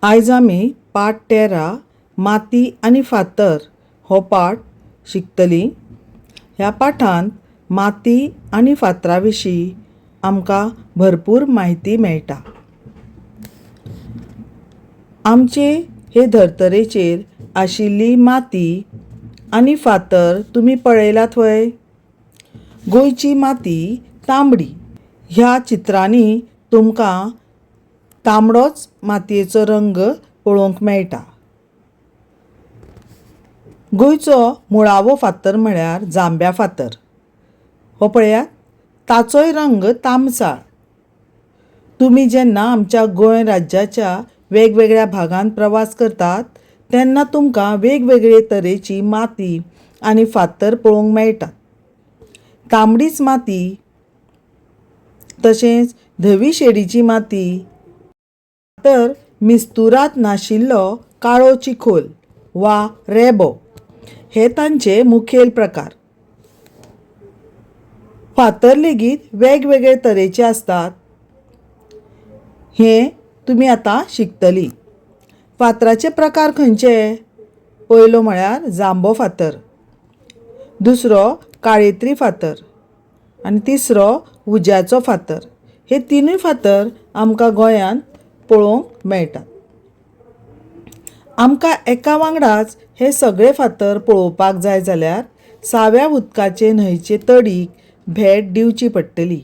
आयज आमी पाठ 13 माती आनी फातर हो पाठ शिकतलीं. ह्या पाठांत माती आनी फातरा विशीं आमकां भरपूर म्हायती मेळटा. आमचे हे धर्तरेचेर आशिल्ली माती आनी फातर तुमी पळयलात वय. गोंयची माती तांबडी. ह्या चित्रांनी तुमकां तांबडोच मातयेचो रंग पळोवंक मेळटा. गोंयचो मुळावो फातर म्हळ्यार जांब्या फातर. हो पळयात, ताचोय रंग तांबसाळ. तुमी जेन्ना आमच्या गोंय राज्याच्या वेगवेगळ्या भागांत प्रवास करतात तेन्ना तुमकां वेगवेगळे तरेची माती आनी फातर पळोवंक मेळटात. तांबडीच माती, तशेंच धवी शेडीची माती, तर मिस्तुराद नाशिल्लो काळो चिखोल वा रेबो हे तांचे मुखेल प्रकार. फातर लेगीत वेगवेगळे तरेचे असतात. हे तुमी आतां शिकतलीं. फातराचे प्रकार खंयचे? पयलो म्हळ्यार जांबो फातर, दुसरो काळेत्री फातर आनी तिसरो उज्याचो फातर. हे तिनूय फातर आमकां गोंयांत पळोवंक मेळटात. आमकां एका वांगडाच हे सगळे फातर पळोवपाक जाय जाल्यार साव्या उदकाचे न्हंयचे तडीक भेट दिवची पडटली.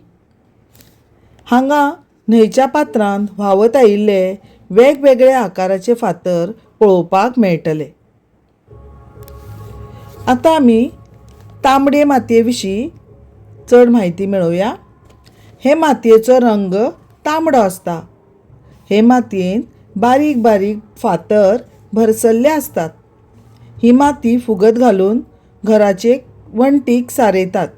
हांगा न्हंयच्या पात्रांत व्हांवत आयिल्ले वेगवेगळे आकाराचे फातर पळोवपाक मेळटले. आतां आमी तांबडे मातये विशीं चड म्हायती मेळोवया. हे मातयेचो रंग तांबडो आसता. हे मातयेंत बारीक बारीक फातर भरसल्ले असतात. ही माती फुगत घालून घराचे वणटीक सारयतात.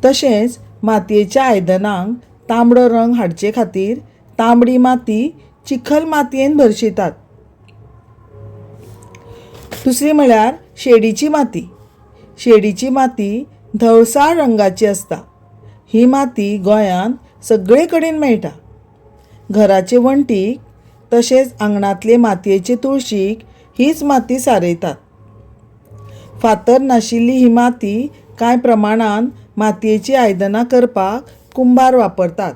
तशेंच मातयेच्या आयदनांक तांबडो रंग हाडचे खातीर तांबडी माती चिखल मातयेंत भरशितात. दुसरी म्हळ्यार शेडीची माती. शेडीची माती धवळसाळ रंगाची असता. ही माती गोंयांत सगळे कडेन मेळटा. घराचे वणटीक तशेंच आंगणांतले मातयेचे तुळशीक हीच माती सारयतात. फातर नाशिल्ली ही माती कांय प्रमाणांत मातयेची आयदनां करपाक कुंभार वापरतात.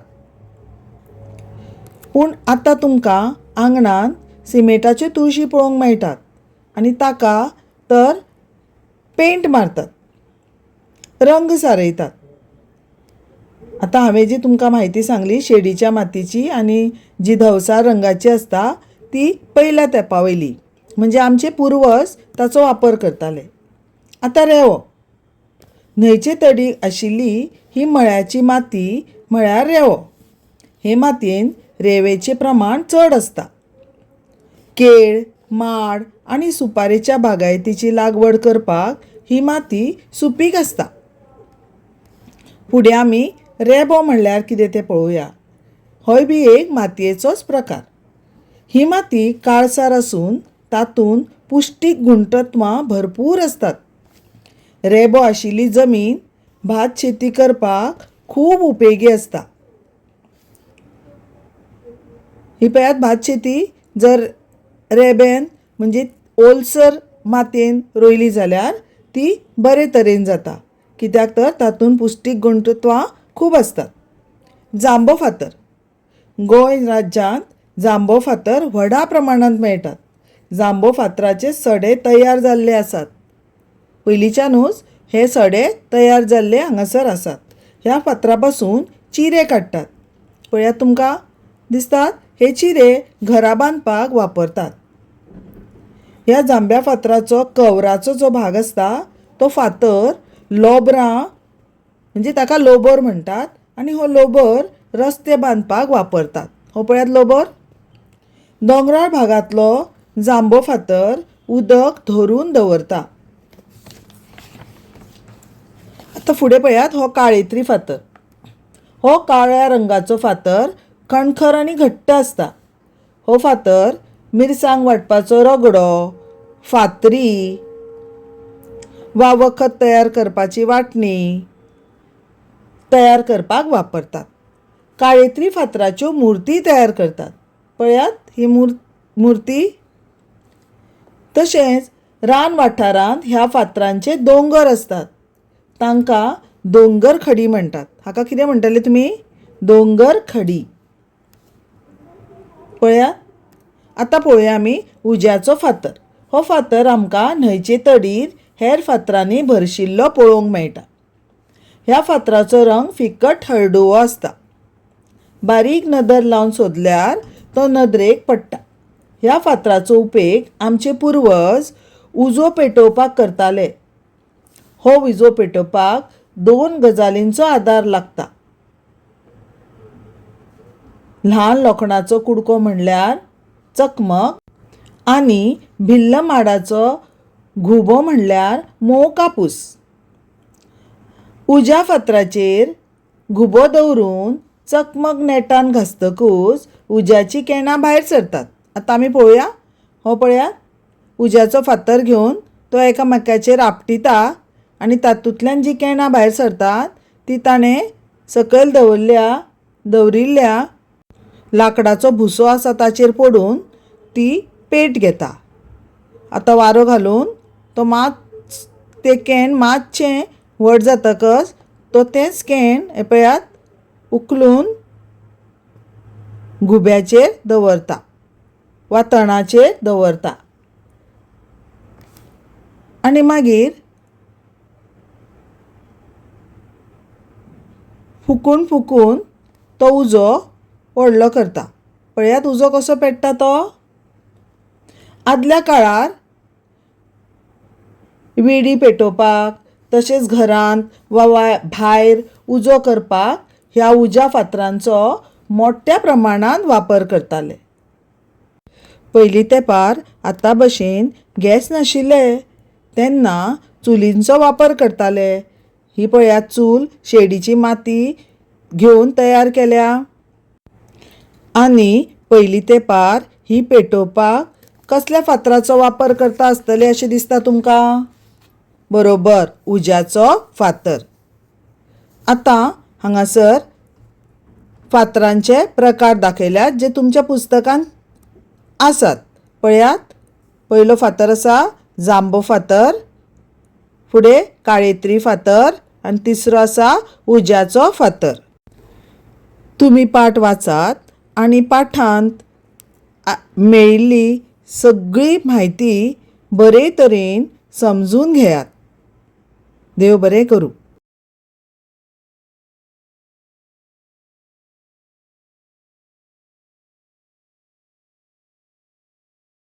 पूण आतां तुमकां आंगणांत सिमेंटाच्यो तुळशी पळोवंक मेळटात आनी ताका तर पेंट मारतात, रंग सारयतात. आतां हांवें जी तुमकां म्हायती सांगली शेडीच्या मातयेची आनी जी धवसाळ रंगाची आसता ती पयल्या तेंपा वयली, म्हणजे आमचे पुर्वज ताचो वापर करताले. आतां रेंवो. न्हंयचे तडीक आशिल्ली ही मळ्याची माती म्हळ्यार रेंवो. हे मातयेंत रेंवेचें प्रमाण चड आसता. केळ, माड आनी सुपारेच्या बागायतीची लागवड करपाक ही माती सुपीक आसता. फुडें आमी रेबो म्हणल्यार कितें तें पळोवया. होय बी एक मातयेचोच प्रकार. ही माती काळसार आसून तातूंत पुश्टीक गुणतत्वां भरपूर असतात. रेबो आशिल्ली जमीन भात शेती करपाक खूब उपेगी आसता. ही पळयात, भात शेती जर रेब्यान म्हणजे ओलसर मातयेन रोयली जाल्यार ती बरे तरेन जाता, कित्याक तर तातूंत पुश्टीक गुणतत्वां खूब असतात. जांबो फातर. गोंय राज्यांत जांबो फातर व्हडा प्रमाणांत मेळटात. जांबो फातराचे सडे तयार जाल्ले आसात. पयलींच्यानूच हे सडे तयार जाल्ले हांगासर आसात. ह्या फातरा पासून चिरे काडटात. पळयात, तुमकां दिसतात, हे चिरे घरा बांदपाक वापरतात. ह्या जांब्या फातराचो कवराचो जो भाग आसता तो फातर लोबरां म्हणजे ताका लोबर म्हणटात आनी हो लोबर रस्ते बांदपाक वापरतात. हो पळयात लोबर. दोंगराळ भागांतलो जांबो फातर उदक धरून दवरता. आतां फुडें पळयात, हो काळेत्री फातर. हो काळ्या रंगाचो फातर कणखर आनी घट्ट आसता. हो फातर मिरसांग वांटपाचो रगडो, फातरी वा वखद तयार करपाची वांटणी तयार करपाक वापरतात. काळेत्री फातराच्यो मुर्ती तयार करतात. पळयात ही मुर्ती. तशेंच रान वाठारांत ह्या फातरांचे दोंगर असतात, तांकां दोंगर खडी म्हणटात. हाका कितें म्हणटले तुमी? दोंगर खडी. पळयात. आतां पळोवया आमी उज्याचो फातर. हो फातर आमकां न्हंयचे तडीर हेर फातरांनी भरशिल्लो पळोवंक मेळटा. ह्या फातराचो रंग फिकट हळडुवो आसता. बारीक नदर लावन सोदल्यार तो नदरेक पडटा. ह्या फातराचो उपेग आमचे पुर्वज उजो पेटोवपाक करताले. हो उजो पेटोवपाक 2 गजालींचो आदार लागता. ल्हान लोखणाचो कुडको म्हणल्यार चकमक आनी भिल्ल माडाचो घुबो म्हणल्यार मोव कापूस. उज्या फातराचेर घुबो दवरून चकमक नेटान घासतकूच उज्याची केणां भायर सरतात. आतां आमी पळोवया. हो पळयात. उज्याचो फातर घेवन तो एकामेकाचेर आपटिता आनी तातूंतल्यान जी केणां भायर सरतात ती ताणें सकयल दवरिल्ल्या लाकडाचो भुसो आसा ताचेर पडून ती पेट घेता. आतां वारो घालून तो तें कॅन मातशें व्हड जातकच तो तेंच कॅन हे पळयात उखलून घुब्याचेर दवरता वा तणाचेर दवरता. आनी मागीर फुकून फुकून तो उजो व्हडलो करता. पळयात उजो कसो पेट्टा तो. आदल्या काळार विडी पेटोवपाक तशेंच घरांत वा भायर उजो करपाक ह्या उज्या फातरांचो मोठ्या प्रमाणांत वापर करताले. पयलीं तेंपार आतां भशेन गॅस नाशिल्ले तेन्ना चुलींचो वापर करताले. ही पळयात चूल शेडीची माती घेवन तयार केल्या. आनी पयलीं तेंपार ही पेटोवपाक कसल्या फातराचो वापर करता आसतले अशें दिसता तुमकां? बरोबर, उज्याचो फातर. आतां हांगासर फातरांचे प्रकार दाखयल्यात जे तुमच्या पुस्तकांत आसात. पळयात. पयलो फातर आसा जांबो फातर, फुडें काळेत्री फातर आनी तिसरो आसा उज्याचो फातर. तुमी पाठ वाचात आनी पाठांत मेळिल्ली सगळी म्हायती बरे तरेन समजून घेयात. देव बरें करूं.